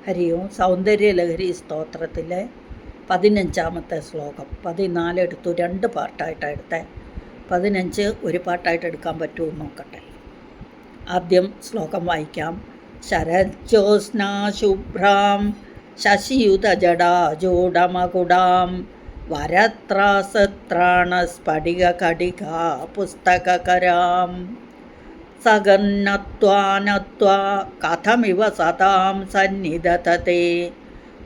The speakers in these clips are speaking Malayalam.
ഹരി ഓം. സൗന്ദര്യലഹരി സ്തോത്രത്തിലെ 15-ാമത്തെ ശ്ലോകം. 14 എടുത്തു, 2 പാർട്ടായിട്ടാണ് എടുത്തത്. 15 ഒരു പാട്ടായിട്ട് എടുക്കാൻ പറ്റുമോ നോക്കട്ടെ. ആദ്യം ശ്ലോകം വായിക്കാം. ശരജ്യോത്സ്നാശുഭ്രാം ശശിയുതജടാജൂഢമകുടാം വരത്രാസത്രാണസ്ഫടികകടികാ പുസ്തകകരാം സഗന്നത്വാ നത്വാ കഥമിവ സതാം സന്നിധതത്തെ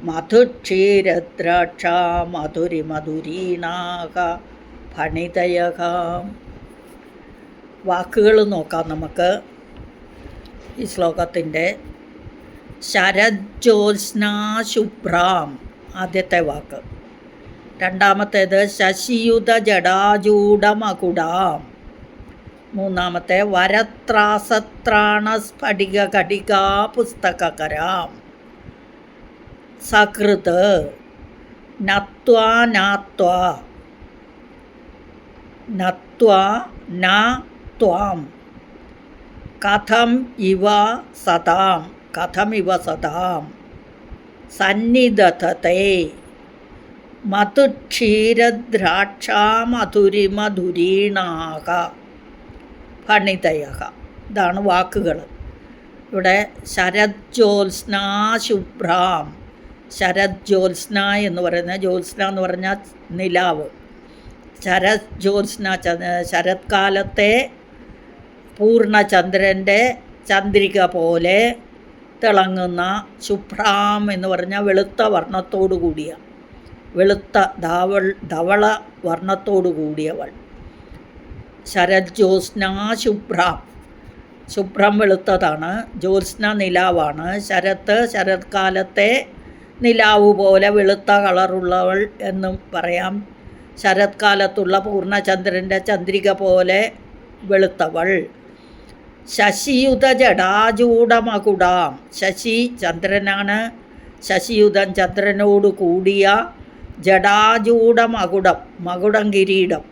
മധുക്ഷീരദ്രാക്ഷാ മധുരിമധുരീണാക ഫണിതയക. വാക്കുകൾ നോക്കാം നമുക്ക്. ഈ ശ്ലോകത്തിൻ്റെ ശരജ്യോത്സ്നാശുഭ്രാം ആദ്യത്തെ വാക്ക്. രണ്ടാമത്തേത് ശശിയുത ജടാജൂഢമകുടാം. മൂന്നാമത്തെ വരത്രാസത്രാണസ്ഫടികകടികാ പുസ്തകകരാം. സകൃത് നത്വാ നാത്വാ നത്വാ നാ ത്വാം കഥം ഇവ സതാം കഥമിവ സതാം സന്നിധതത്തെ മധുക്ഷീരദ്രാക്ഷാ മധുരിമധുരീണാക ഫണിതയക. ഇതാണ് വാക്കുകൾ. ഇവിടെ ശരജ്യോത്സ്നാശുഭ്രാം. ശരജ്യോത്സ്ന എന്ന് പറയുന്നത്, ജ്യോത്സ്ന എന്ന് പറഞ്ഞാൽ നിലാവ്. ശരജ്യോത്സ്ന ശരത്കാലത്തെ പൂർണ്ണചന്ദ്രൻ്റെ ചന്ദ്രിക പോലെ തിളങ്ങുന്ന. ശുഭ്രാം എന്ന് പറഞ്ഞാൽ വെളുത്ത വർണ്ണത്തോടു കൂടിയ, വെളുത്ത ധവള വർണ്ണത്തോടു കൂടിയവൾ. ശരജ്യോത്സ്ന ശുഭ്രാം. ശുഭ്രം വെളുത്തതാണ്. ജ്യോത്സ്ന നിലാവാണ്. ശരത്കാലത്തെ നിലാവ് പോലെ വെളുത്ത കളറുള്ളവൾ എന്നും പറയാം. ശരത്കാലത്തുള്ള പൂർണ്ണചന്ദ്രൻ്റെ ചന്ദ്രിക പോലെ വെളുത്തവൾ. ശശിയുത ജടാജൂഢമകുടാം. ശശി ചന്ദ്രനാണ്. ശശിയുധൻ ചന്ദ്രനോട് കൂടിയ. ജടാജൂഢമകുടം, മകുടം കിരീടം.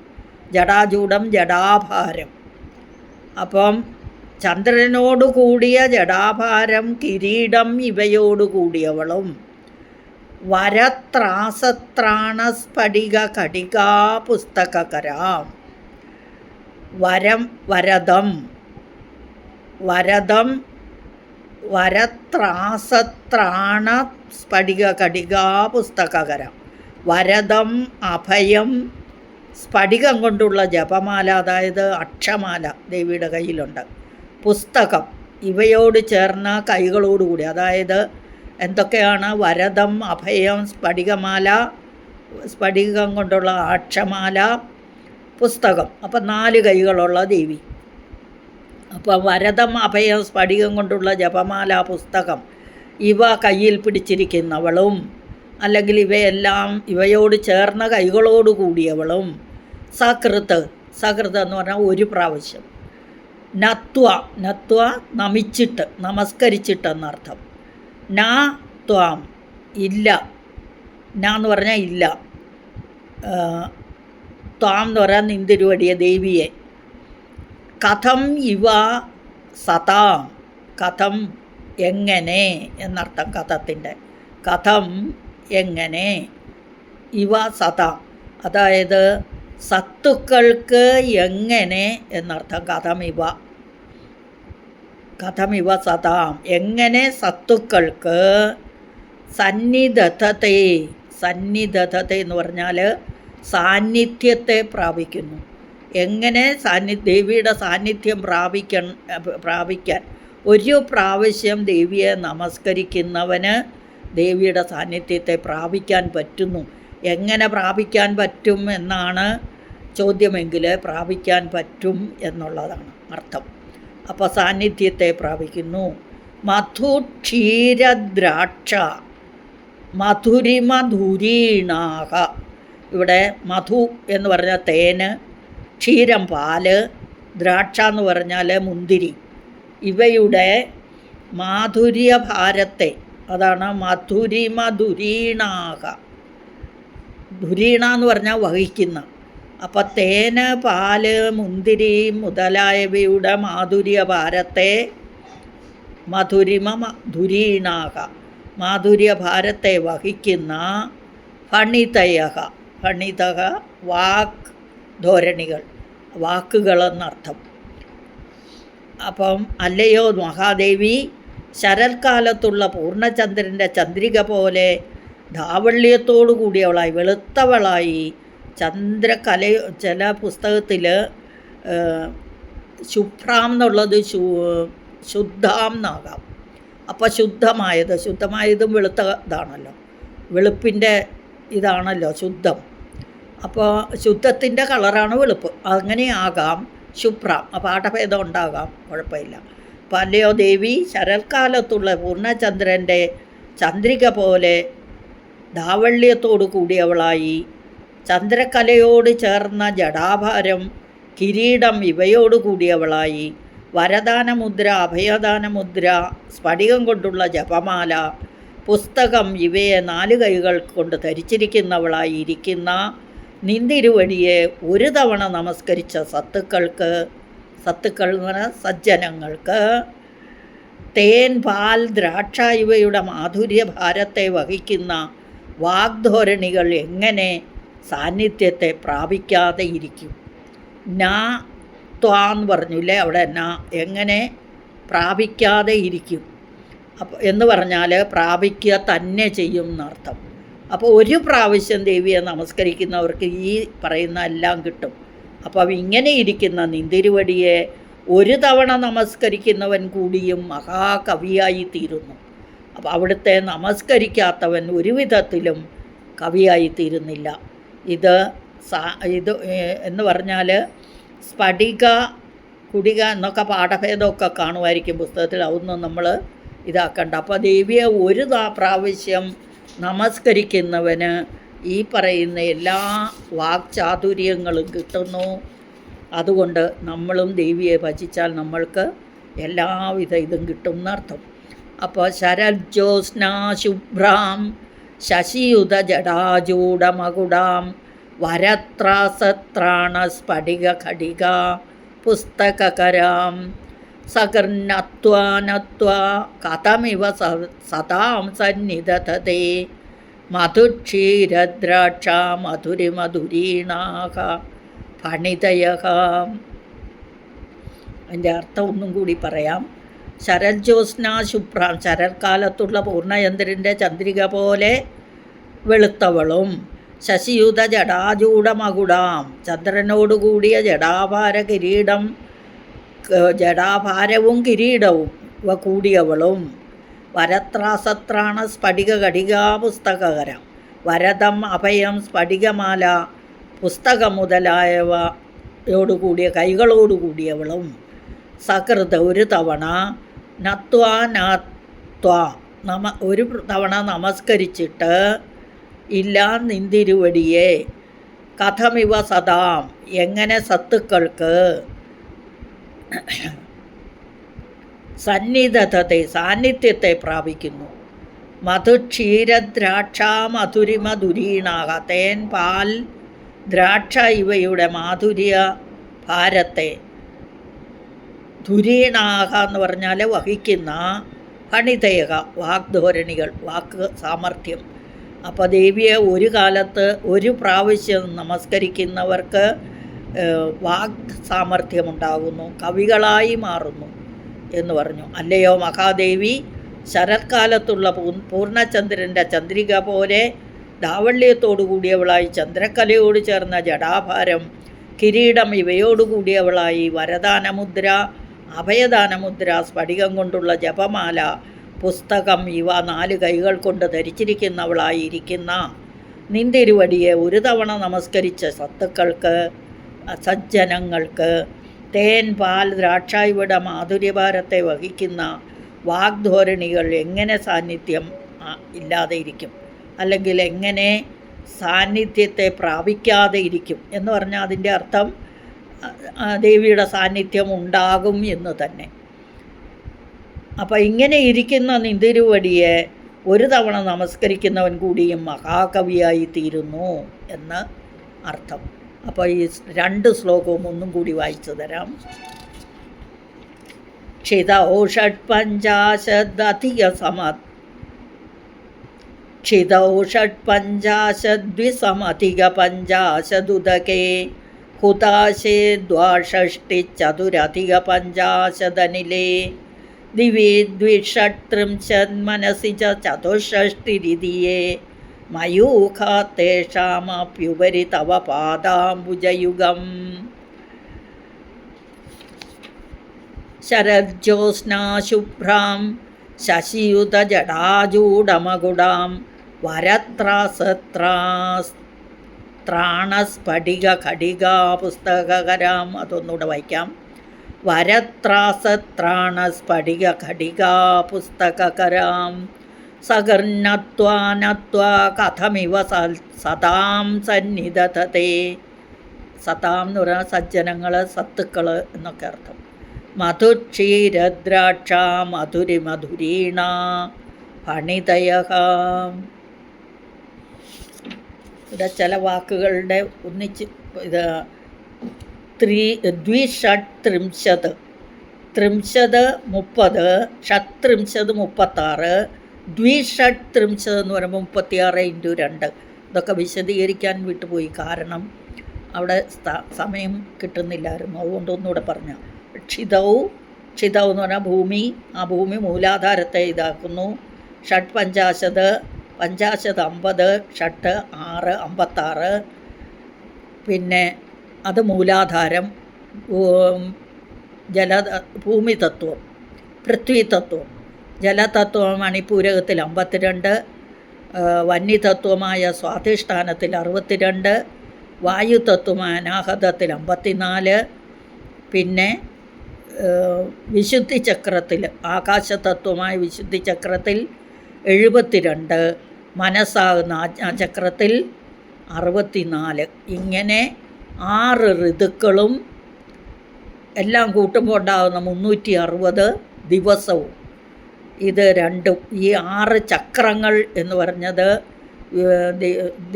ജടാജൂഢം ജടാഭാരം. അപ്പം ചന്ദ്രനോട് കൂടിയ ജടാഭാരം, കിരീടം ഇവയോട് കൂടിയവളും. വരത്രാസത്രാണസ്ഫടികകടികാ പുസ്തകകരാം. വരം വരദം. വരദം വരത്രാസത്രാണസ്ഫടികകടികാ പുസ്തകകരം. വരദം അഭയം. സ്ഫടികം കൊണ്ടുള്ള ജപമാല, അതായത് അക്ഷമാല ദേവിയുടെ കയ്യിലുണ്ട്. പുസ്തകം ഇവയോട് ചേർന്ന കൈകളോടുകൂടി, അതായത് എന്തൊക്കെയാണ്? വരദം, അഭയം, സ്ഫടികമാല, സ്ഫടികം കൊണ്ടുള്ള അക്ഷമാല, പുസ്തകം. അപ്പം 4 കൈകളുള്ള ദേവി. അപ്പോൾ വരദം, അഭയം, സ്ഫടികം കൊണ്ടുള്ള ജപമാല, പുസ്തകം ഇവ കയ്യിൽ പിടിച്ചിരിക്കുന്നവളും, അല്ലെങ്കിൽ ഇവയെല്ലാം ഇവയോട് ചേർന്ന കൈകളോട് കൂടിയവളും. സകൃത്. സകൃത് എന്ന് പറഞ്ഞാൽ ഒരു പ്രാവശ്യം. നത്വ. നത്വ നമിച്ചിട്ട്, നമസ്കരിച്ചിട്ടെന്നർത്ഥം. നാ ത്വാം ഇല്ല. നാ എന്ന് പറഞ്ഞാൽ ഇല്ല. ത്വാം എന്ന് പറയാൻ നിന്തിരുവടിയ ദേവിയെ. കഥം ഇവ സതാം. കഥം എങ്ങനെ എന്നർത്ഥം കഥത്തിൻ്റെ. കഥം എങ്ങനെ. ഇവ സതാം അതായത് സത്തുക്കൾക്ക് എങ്ങനെ എന്നർത്ഥം. കഥമിവ. കഥമിവ സതാം എങ്ങനെ സത്തുക്കൾക്ക്. സന്നിധതത്തെ. സന്നിധതത്തെ എന്ന് പറഞ്ഞാൽ സാന്നിധ്യത്തെ പ്രാപിക്കുന്നു. എങ്ങനെ ദേവിയുടെ സാന്നിധ്യം പ്രാപിക്കാൻ ഒരു പ്രാവശ്യം ദേവിയെ നമസ്കരിക്കുന്നവന് ദേവിയുടെ സാന്നിധ്യത്തെ പ്രാപിക്കാൻ പറ്റുന്നു. എങ്ങനെ പ്രാപിക്കാൻ പറ്റും എന്നാണ് ചോദ്യമെങ്കിൽ പ്രാപിക്കാൻ പറ്റും എന്നുള്ളതാണ് അർത്ഥം. അപ്പോൾ സാന്നിധ്യത്തെ പ്രാപിക്കുന്നു. മധുക്ഷീരദ്രാക്ഷ മധുരിമധുരീണാക. ഇവിടെ മധു എന്ന് പറഞ്ഞാൽ തേന്, ക്ഷീരം പാല്, ദ്രാക്ഷ എന്ന് പറഞ്ഞാൽ മുന്തിരി. ഇവയുടെ മാധുര്യഭാരത്തെ, അതാണ് മധുരിമധുരീണാക. ധുരീണ എന്ന് പറഞ്ഞാൽ വഹിക്കുന്ന. അപ്പം തേന്, പാല്, മുന്തിരി മുതലായവയുടെ മാധുര്യഭാരത്തെ മധുരിമ ധുരീണാക. മാധുര്യഭാരത്തെ വഹിക്കുന്ന ഫണിതയഹ, ഫണിതഹ വാക് ധോരണികൾ, വാക്കുകളെന്നർത്ഥം. അപ്പം അല്ലയോ മഹാദേവി, ശരൽക്കാലത്തുള്ള പൂർണ്ണചന്ദ്രൻ്റെ ചന്ദ്രിക പോലെ ധാവള്യത്തോടു കൂടിയവളായി, വെളുത്തവളായി, ചില പുസ്തകത്തിൽ ശുഭ്രാം എന്നുള്ളത് ശുദ്ധാം എന്നാകാം. അപ്പോൾ ശുദ്ധമായതും വെളുത്ത ഇതാണല്ലോ, വെളുപ്പിൻ്റെ ഇതാണല്ലോ ശുദ്ധം. അപ്പോൾ ശുദ്ധത്തിൻ്റെ കളറാണ് വെളുപ്പ്, അങ്ങനെയാകാം ശുഭ്രം. പാഠഭേദം ഉണ്ടാകാം, കുഴപ്പമില്ല. അപ്പോൾ അല്ലയോ ദേവി, ശരൽക്കാലത്തുള്ള പൂർണ്ണചന്ദ്രൻ്റെ ചന്ദ്രിക പോലെ ധാവള്യത്തോടു കൂടിയവളായി, ചന്ദ്രക്കലയോട് ചേർന്ന ജടാഭാരം, കിരീടം ഇവയോടു കൂടിയവളായി, വരദാനമുദ്ര, അഭയദാനമുദ്ര, സ്ഫടികം കൊണ്ടുള്ള ജപമാല, പുസ്തകം ഇവയെ 4 കൈകൾ കൊണ്ട് ധരിച്ചിരിക്കുന്നവളായി ഇരിക്കുന്ന നിന്തിരുവടിയെ ഒരു തവണ നമസ്കരിച്ച സത്തുക്കൾ എന്ന് പറഞ്ഞാൽ സജ്ജനങ്ങൾക്ക്, തേൻ, പാൽ, ദ്രാക്ഷ ഇവയുടെ മാധുര്യഭാരത്തെ വഹിക്കുന്ന വാഗ്ധോരണികൾ എങ്ങനെ സാന്നിധ്യത്തെ പ്രാപിക്കാതെ ഇരിക്കും? ത്വാന്ന് പറഞ്ഞില്ലേ അവിടെ, എങ്ങനെ പ്രാപിക്കാതെ ഇരിക്കും എന്ന് പറഞ്ഞാൽ പ്രാപിക്കുക തന്നെ ചെയ്യും എന്നർത്ഥം. അപ്പോൾ ഒരു പ്രാവശ്യം ദേവിയെ നമസ്കരിക്കുന്നവർക്ക് ഈ പറയുന്ന എല്ലാം കിട്ടും. അപ്പോൾ ഇങ്ങനെ ഇരിക്കുന്ന നിന്തിരുവടിയെ ഒരു തവണ നമസ്കരിക്കുന്നവൻ കൂടിയും മഹാകവിയായി തീരുന്നു. അപ്പോൾ അവിടുത്തെ നമസ്കരിക്കാത്തവൻ ഒരു വിധത്തിലും കവിയായി തീരുന്നില്ല. ഇത് എന്ന് പറഞ്ഞാൽ സ്ഫടിക, കുടിക എന്നൊക്കെ പാഠഭേദമൊക്കെ കാണുമായിരിക്കും പുസ്തകത്തിൽ, അതൊന്നും നമ്മൾ ഇതാക്കണ്ട. അപ്പോൾ ദേവിയെ ഒരു പ്രാവശ്യം നമസ്കരിക്കുന്നവന് ഈ പറയുന്ന എല്ലാ വാക്ചാതുര്യങ്ങളും കിട്ടുന്നു. അതുകൊണ്ട് നമ്മളും ദേവിയെ ഭജിച്ചാൽ നമ്മൾക്ക് എല്ലാവിധ ഇതും കിട്ടും എന്നർത്ഥം. അപ്പോൾ ശരജ്യോത്സ്നാ ശുഭ്രാം ശശിയുത ജടാജൂഢമകുടാം വരത്രാസത്രാണ സ്ഫടിക ഘടിക പുസ്തകകരാം സകർണത്വാനത്വാ കഥമിവ സദാം സന്നിധതേ മധുക്ഷീരദ്രാക്ഷ മധുരിമധുരീണാഹ ഫണിതയഃ. അതിൻ്റെ അർത്ഥം ഒന്നും കൂടി പറയാം. ശരജ്യോത്സ്നാ ശുഭ്രാം, ശരൽക്കാലത്തുള്ള പൂർണ്ണചന്ദ്രൻ്റെ ചന്ദ്രിക പോലെ വെളുത്തവളും, ശശിയുത ജടാജൂഢമകുടാം, ചന്ദ്രനോടുകൂടിയ ജടാഭാര കിരീടം, ജടാഭാരവും കിരീടവും ഇവ കൂടിയവളും, വരത്രാസത്രാണ സ്ഫടിക ഘടികാ പുസ്തകകര, വരദം, അഭയം, സ്ഫടികമാല, പുസ്തകം മുതലായവയോടുകൂടിയ കൈകളോടുകൂടിയവളും, സകൃത ഒരു തവണ, ഒരു തവണ നമസ്കരിച്ചിട്ട് ഇല്ല നിന്തിരുവടിയെ, കഥമിവ സദാം എങ്ങനെ സത്തുക്കൾക്ക്, സന്നിധത്തെ സാന്നിധ്യത്തെ പ്രാപിക്കുന്നു, മധുക്ഷീരദ്രാക്ഷ മധുരിമധുരീണാക, തേൻ, പാൽ, ദ്രാക്ഷ ഇവയുടെ മാധുര്യ ഭാരത്തെ, ധുരീണാഹ എന്ന് പറഞ്ഞാൽ വഹിക്കുന്ന, ഫണിതയക വാഗ്ധോരണികൾ, വാക്ക് സാമർഥ്യം. അപ്പോൾ ദേവിയെ ഒരു കാലത്ത് ഒരു പ്രാവശ്യം നമസ്കരിക്കുന്നവർക്ക് വാഗ് സാമർഥ്യമുണ്ടാകുന്നു, കവികളായി മാറുന്നു എന്ന് പറഞ്ഞു. അല്ലയോ മഹാദേവി, ശരത്കാലത്തുള്ള പൂർണ്ണചന്ദ്രൻ്റെ ചന്ദ്രിക പോലെ ധാവള്യത്തോടു കൂടിയവളായി, ചന്ദ്രക്കലയോട് ചേർന്ന ജടാഭാരം, കിരീടം ഇവയോടുകൂടിയവളായി, വരദാനമുദ്ര, അഭയദാനമുദ്ര, സ്ഫടികം കൊണ്ടുള്ള ജപമാല, പുസ്തകം ഇവ 4 കൈകൾ കൊണ്ട് ധരിച്ചിരിക്കുന്നവളായിരിക്കുന്ന നിന്തിരുവടിയെ ഒരു തവണ നമസ്കരിച്ച സത്തുക്കൾക്ക്, സജ്ജനങ്ങൾക്ക്, തേൻ, പാൽ, ദ്രാക്ഷ ഇവയുടെ മാധുര്യഭാരത്തെ വഹിക്കുന്ന വാഗ്ധോരണികൾ എങ്ങനെ സാന്നിധ്യം ഇല്ലാതെ ഇരിക്കും, അല്ലെങ്കിൽ എങ്ങനെ സാന്നിധ്യത്തെ പ്രാപിക്കാതെ ഇരിക്കും എന്ന് പറഞ്ഞാൽ അതിൻ്റെ അർത്ഥം ദേവിയുടെ സാന്നിധ്യം ഉണ്ടാകും എന്ന് തന്നെ. അപ്പം ഇങ്ങനെ ഇരിക്കുന്ന നിന്തിരുവടിയെ ഒരു തവണ നമസ്കരിക്കുന്നവൻ കൂടിയും മഹാകവിയായി തീരുന്നു എന്ന് അർത്ഥം. അപ്പോൾ ഈ 2 ശ്ലോകവും ഒന്നും കൂടി വായിച്ചു തരാം. ക്ഷിതൗ ഷഡ്പഞ്ചാശദധിക ക്ഷിതൗ षट्पञ्चाशद्विसमधिकपञ्चाशदुदके हुताशे द्वाषष्टिचतुरधिकपञ्चाशदनिले दिवि द्विषट्त्रिंशन्मनसि च चतुष्षष्टिरिदिये मयूखा तेषामप्युपरि तव पादाम्बुजयुगम् शरज्योत्स्नाशुभ्रां शशियुतजटाजूडमकुडां വരത്രാസത്രാണസ്ഫടികഘടികാപുസ്തകരാം അതൊന്നുകൂടെ വായിക്കാം. വരത്രാസത്രാണസ്ഫടികഘടികാപുസ്തകരാം സകർണത്വാനത്വാ കഥമിവ സതാം സന്നിധതേ. സതാം എന്ന് പറഞ്ഞാൽ സജ്ജനങ്ങൾ, സത്തുക്കൾ എന്നൊക്കെ അർത്ഥം. മധുക്ഷീരദ്രാക്ഷ മധുരിമധുരീണ ഫണിതയ. ഇവിടെ ചില വാക്കുകളുടെ ഒന്നിച്ച് ഇത് ദ്വിഷട്ത്രിംശത്, ത്രിംശത് 30, ഷട്ത്രിംശത് 36, ദ്വിഷട്ത്രിംശത് എന്ന് പറയുമ്പോൾ 36 × 2. ഇതൊക്കെ വിശദീകരിക്കാൻ വിട്ടുപോയി, കാരണം അവിടെ സമയം കിട്ടുന്നില്ലായിരുന്നു. അതുകൊണ്ട് ഒന്നുകൂടെ പറഞ്ഞു. ക്ഷിതൗ എന്ന് പറഞ്ഞാൽ ഭൂമി, ആ ഭൂമി മൂലാധാരത്തെ ഇതാക്കുന്നു. ഷട്പഞ്ചാശത്, പഞ്ചാശത് 50, ഷട്ട് 6, 56. പിന്നെ അത് മൂലാധാരം, ഭൂമിതത്വം, പൃഥ്വിതത്വം, ജലതത്വം മണിപൂരകത്തിൽ 52, വന്യതത്വമായ സ്വാധിഷ്ഠാനത്തിൽ 62, വായുതത്വമായ അനാഹതത്തിൽ 54, പിന്നെ വിശുദ്ധി ചക്രത്തിൽ ആകാശതത്വമായ വിശുദ്ധി ചക്രത്തിൽ 72, മനസ്സാകുന്ന ആജ്ഞാചക്രത്തിൽ 64. ഇങ്ങനെ 6 ഋതുക്കളും എല്ലാം കൂട്ടുമ്പോൾ ഉണ്ടാകുന്ന 360 ദിവസവും. ഇത് രണ്ടും, ഈ 6 ചക്രങ്ങൾ എന്ന് പറഞ്ഞത്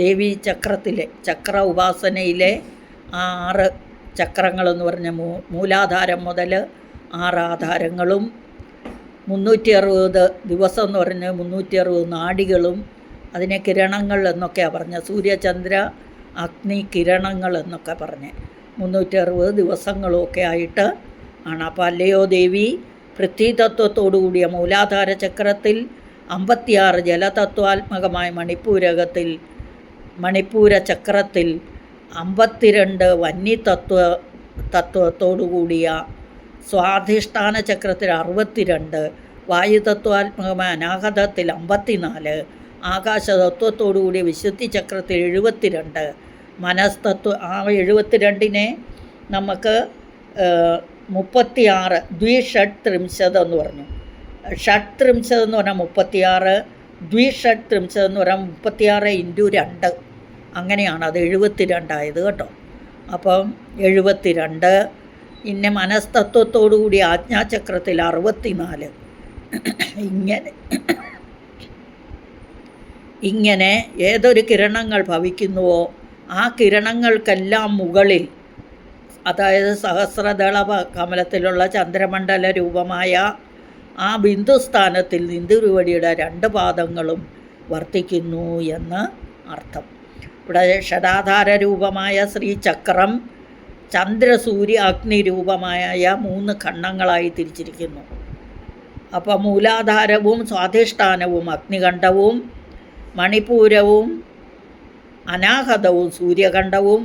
ദേവീ ചക്രത്തിലെ ചക്ര ഉപാസനയിലെ 6 ചക്രങ്ങളെന്ന് പറഞ്ഞ മൂലാധാരം മുതൽ 6 ആധാരങ്ങളും 360 ദിവസം എന്ന് പറഞ്ഞ് 360 നാഡികളും അതിനെ കിരണങ്ങൾ എന്നൊക്കെയാണ് പറഞ്ഞത്. സൂര്യചന്ദ്ര അഗ്നി കിരണങ്ങൾ എന്നൊക്കെ പറഞ്ഞ് 360 ദിവസങ്ങളുമൊക്കെ ആയിട്ട് ആണ്. അപ്പോൾ അല്ലയോ ദേവി, പൃഥ്വിതത്വത്തോടുകൂടിയ മൂലാധാര ചക്രത്തിൽ 56 ജലതത്വാത്മകമായ മണിപ്പൂര ചക്രത്തിൽ 52 തത്വത്തോടുകൂടിയ സ്വാധിഷ്ഠാന ചക്രത്തിൽ 62, വായുതത്വാത്മകമായ അനാഹതത്തിൽ 54, ആകാശതത്വത്തോടുകൂടിയ വിശുദ്ധി ചക്രത്തിൽ 72, മനസ്തത്വ ആ 72നെ നമുക്ക് 36 ദ്വിഷട്ത്രിംശത് എന്ന് പറഞ്ഞു. ഷട്ത്രിംശത് എന്ന് പറഞ്ഞാൽ 36, ദ്വിഷട്ത്രിംശത് എന്ന് പറഞ്ഞാൽ 36 × 2. അങ്ങനെയാണ് അത് 72 ആയത് കേട്ടോ. അപ്പം 72. പിന്നെ മനസ്തത്വത്തോടുകൂടി ആജ്ഞാചക്രത്തിൽ 64. ഇങ്ങനെ ഏതൊരു കിരണങ്ങൾ ഭവിക്കുന്നുവോ ആ കിരണങ്ങൾക്കെല്ലാം മുകളിൽ, അതായത് സഹസ്രദള കമലത്തിലുള്ള ചന്ദ്രമണ്ഡല രൂപമായ ആ ബിന്ദുസ്ഥാനത്തിൽ ഇന്ദുരുവടിയുടെ 2 പാദങ്ങളും വർത്തിക്കുന്നു എന്ന് അർത്ഥം. ഇവിടെ ഷടാധാര രൂപമായ ശ്രീചക്രം ചന്ദ്രസൂര്യ അഗ്നി രൂപമായ 3 ഖണ്ഡങ്ങളായി തിരിച്ചിരിക്കുന്നു. അപ്പോൾ മൂലാധാരവും സ്വാധിഷ്ഠാനവും അഗ്നികണ്ഡവും, മണിപൂരവും അനാഹതവും സൂര്യകണ്ഡവും,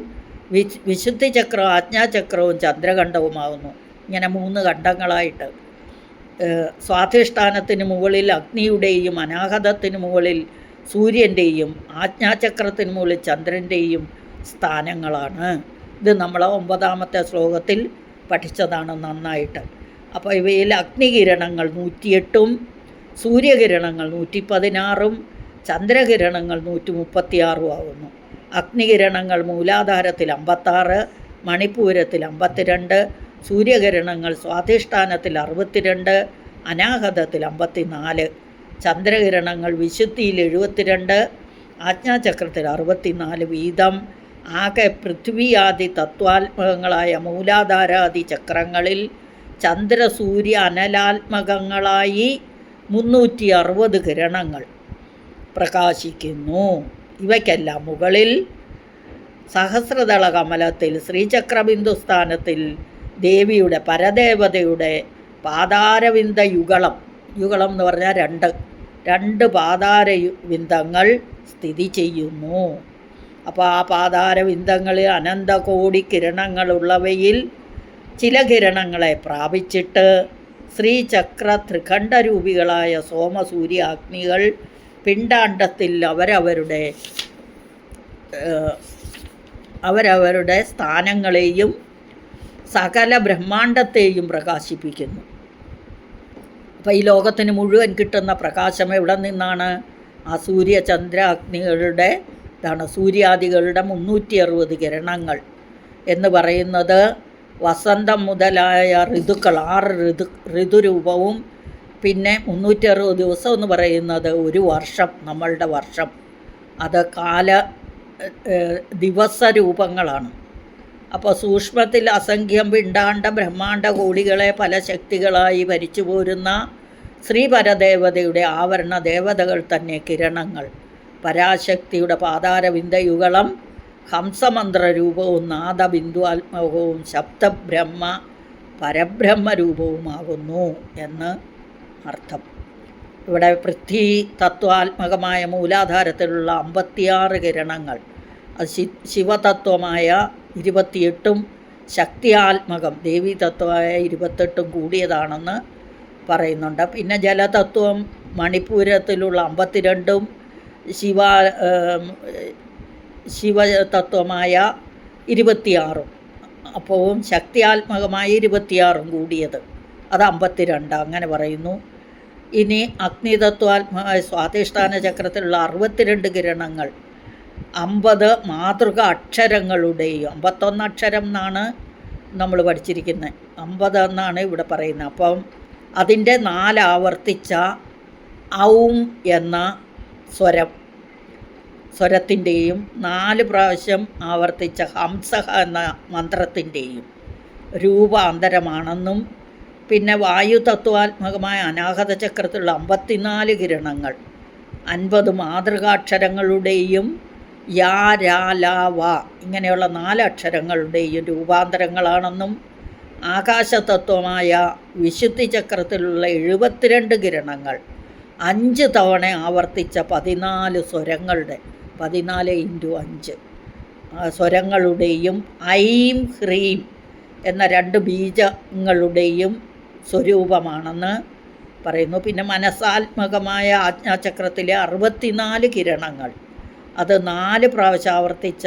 വിശുദ്ധി ചക്രവും ആജ്ഞാചക്രവും ചന്ദ്രകണ്ഡവുമാകുന്നു. ഇങ്ങനെ 3 ഖണ്ഡങ്ങളായിട്ട് സ്വാധിഷ്ഠാനത്തിന് മുകളിൽ അഗ്നിയുടെയും അനാഹതത്തിന് മുകളിൽ സൂര്യൻ്റെയും ആജ്ഞാചക്രത്തിന് മുകളിൽ ചന്ദ്രൻ്റെയും സ്ഥാനങ്ങളാണ്. ഇത് നമ്മൾ 9ാമത്തെ ശ്ലോകത്തിൽ പഠിച്ചതാണ് നന്നായിട്ട്. അപ്പോൾ ഇവയിൽ അഗ്നികിരണങ്ങൾ 108ഉം സൂര്യകിരണങ്ങൾ 116ഉം ചന്ദ്രകിരണങ്ങൾ 136ഉം ആകുന്നു. അഗ്നികിരണങ്ങൾ മൂലാധാരത്തിൽ 56, മണിപ്പൂരത്തിൽ 52, സൂര്യകിരണങ്ങൾ സ്വാധിഷ്ഠാനത്തിൽ 62, അനാഹതത്തിൽ 54, ചന്ദ്രകിരണങ്ങൾ വിശുദ്ധിയിൽ 72, ആജ്ഞാചക്രത്തിൽ 64 വീതം ആകെ പൃഥ്വിയാദി തത്വാത്മകങ്ങളായ മൂലാധാരാദി ചക്രങ്ങളിൽ ചന്ദ്രസൂര്യ അനലാത്മകങ്ങളായി 360 കിരണങ്ങൾ. പ്രകാശിക്കുന്നു. ഇവയ്ക്കെല്ലാം മുകളിൽ സഹസ്രദള കമലത്തിൽ ശ്രീചക്രബിന്ദുസ്ഥാനത്തിൽ ദേവിയുടെ പരദേവതയുടെ പാതാരവിന്ദ യുഗളം എന്ന് പറഞ്ഞാൽ രണ്ട് പാതാരവിന്ദങ്ങൾ സ്ഥിതി ചെയ്യുന്നു. അപ്പോൾ ആ പാതാരവിന്ദങ്ങളിൽ അനന്തകോടി കിരണങ്ങളുള്ളവയിൽ ചില കിരണങ്ങളെ പ്രാപിച്ചിട്ട് ശ്രീചക്ര ത്രിഖണ്ഡരൂപികളായ സോമസൂര്യാഗ്നികൾ പിണ്ടാണ്ടത്തിൽ അവരവരുടെ സ്ഥാനങ്ങളെയും സകല ബ്രഹ്മാണ്ടത്തെയും പ്രകാശിപ്പിക്കുന്നു. അപ്പോൾ ഈ ലോകത്തിന് മുഴുവൻ കിട്ടുന്ന പ്രകാശം എവിടെ നിന്നാണ്? ആ സൂര്യചന്ദ്ര അഗ്നികളുടെ സൂര്യാദികളുടെ 360 കിരണങ്ങൾ എന്ന് പറയുന്നത് വസന്തം മുതലായ ഋതുക്കൾ 6 ഋതുരൂപവും പിന്നെ 360 ദിവസം എന്ന് പറയുന്നത് ഒരു വർഷം, നമ്മളുടെ വർഷം, അത് ദിവസരൂപങ്ങളാണ്. അപ്പോൾ സൂക്ഷ്മത്തിൽ അസംഖ്യം പിണ്ടാണ്ട ബ്രഹ്മാണ്ട കോടികളെ പല ശക്തികളായി ഭരിച്ചു പോരുന്ന ശ്രീപരദേവതയുടെ ആവരണ ദേവതകൾ തന്നെ കിരണങ്ങൾ. പരാശക്തിയുടെ പാതാരവിന്ദയുഗളം ഹംസമന്ത്രരൂപവും നാദബിന്ദുവാത്മകവും ശബ്ദബ്രഹ്മ പരബ്രഹ്മരൂപവുമാകുന്നു എന്ന് അർത്ഥം. ഇവിടെ പൃഥ്വി തത്വാത്മകമായ മൂലാധാരത്തിലുള്ള 56 കിരണങ്ങൾ, അത് ശിവതത്വമായ 28ഉം ശക്തിയാത്മകം ദേവീതത്വമായ 28ഉം കൂടിയതാണെന്ന് പറയുന്നുണ്ട്. പിന്നെ ജലതത്വം മണിപ്പൂരത്തിലുള്ള 52ഉം ശിവതത്വമായ 26ഉം, അപ്പോൾ ശക്തിയാത്മകമായ 26ഉം കൂടിയത് അത് 52, അങ്ങനെ പറയുന്നു. ഇനി അഗ്നിതത്വാത്മകമായ സ്വാധിഷ്ഠാന ചക്രത്തിലുള്ള 62 കിരണങ്ങൾ 50 മാതൃക അക്ഷരങ്ങളുടെയും 51 അക്ഷരം എന്നാണ് നമ്മൾ പഠിച്ചിരിക്കുന്നത്, 50 എന്നാണ് ഇവിടെ പറയുന്നത്. അപ്പം അതിൻ്റെ 4 ആവർത്തിച്ച ഔം എന്ന സ്വരത്തിൻ്റെയും 4 പ്രാവശ്യം ആവർത്തിച്ച ഹംസഹ എന്ന മന്ത്രത്തിൻ്റെയും രൂപാന്തരമാണെന്നും പിന്നെ വായു തത്വാത്മകമായ അനാഹത ചക്രത്തിലുള്ള 54 കിരണങ്ങൾ 50 മാതൃകാക്ഷരങ്ങളുടെയും യാ രാ ലാ വാ ഇങ്ങനെയുള്ള 4 അക്ഷരങ്ങളുടെയും രൂപാന്തരങ്ങളാണെന്നും ആകാശതത്വമായ വിശുദ്ധി ചക്രത്തിലുള്ള 72 കിരണങ്ങൾ 5 തവണ ആവർത്തിച്ച 14 സ്വരങ്ങളുടെ 14 × 5 സ്വരങ്ങളുടെയും ഐം ഹ്രീം എന്ന 2 ബീജങ്ങളുടെയും സ്വരൂപമാണെന്ന് പറയുന്നു. പിന്നെ മനസ്സാത്മകമായ ആജ്ഞാചക്രത്തിലെ 64 കിരണങ്ങൾ, അത് 4 പ്രാവശ്യം ആവർത്തിച്ച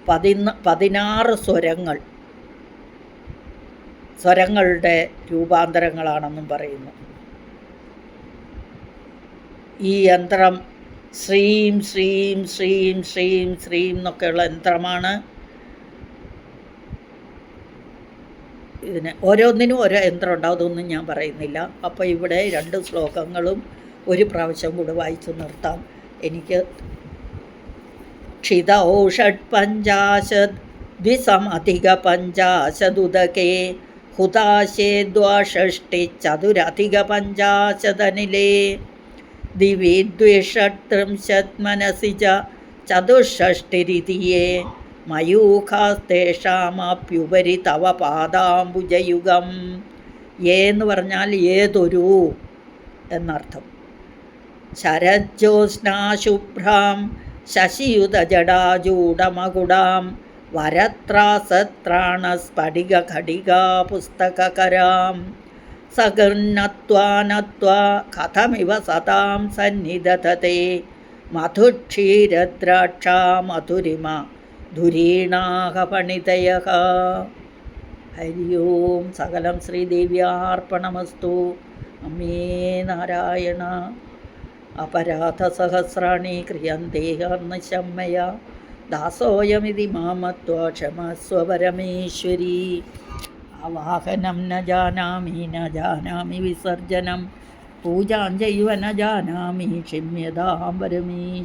16 സ്വരങ്ങളുടെ രൂപാന്തരങ്ങളാണെന്നും പറയുന്നു. ഈ യന്ത്രം ശ്രീം ശ്രീം ശ്രീം ശ്രീം ശ്രീം എന്നൊക്കെയുള്ള യന്ത്രമാണ്. ഇതിന് ഓരോന്നിനും ഓരോ യന്ത്രം ഉണ്ടാവും, അതൊന്നും ഞാൻ പറയുന്നില്ല. അപ്പോൾ ഇവിടെ 2 ശ്ലോകങ്ങളും ഒരു പ്രാവശ്യം കൂടെ വായിച്ചു നിർത്താം. എനിക്ക് ക്ഷിതൗഷഡ്പഞ്ചാശത് ദ്വിസമധിക പഞ്ചാശതുദകേ ഹുതാശേ ദ്വാഷഷ്ടിചതുരധിക പഞ്ചാശതനിലേ ദിവി ദ്വിഷട്ത്രിംശത് മനസി ചതുഷ്ഷഷ്ടിരിതിയേ മയൂഖാസ്തേഷാമപ്യുപരി തവ പാദാംബുജയുഗം. എന്ന് പറഞ്ഞാൽ ഏതൊരു എന്നർത്ഥം. ശരജ്യോത്സ്നാശുഭ്രാം ശശിയുതജടാജൂഢമകുടാം വരത്രാസത്രാണസ്ഫടിക ഘടികാ പുസ്തകകരാം സഗർണത്വാനത്വാ കഥമിവ സതാം സന്നിധതത്തെ മധുക്ഷീരദ്രാക്ഷാ മധുരിമ ധുരീണാഹ പണിതയഃ. ഹരി ഓം. സകലം ശ്രീദേവ്യാർപ്പണമസ്തു. അമ്മേ നാരായണ. അപരാധസഹസ്രാണി ക്രിയന്തേഹർനിശമ്മയ ദാസോയമിതി മാമത്വാ ക്ഷമസ്വ പരമേശ്വരി. ആവാഹനം ന ജാനാമി വിസർജനം പൂജാം ചൈവ ന ജാനാമി ക്ഷമ്യതാം പരമേശ്വരി.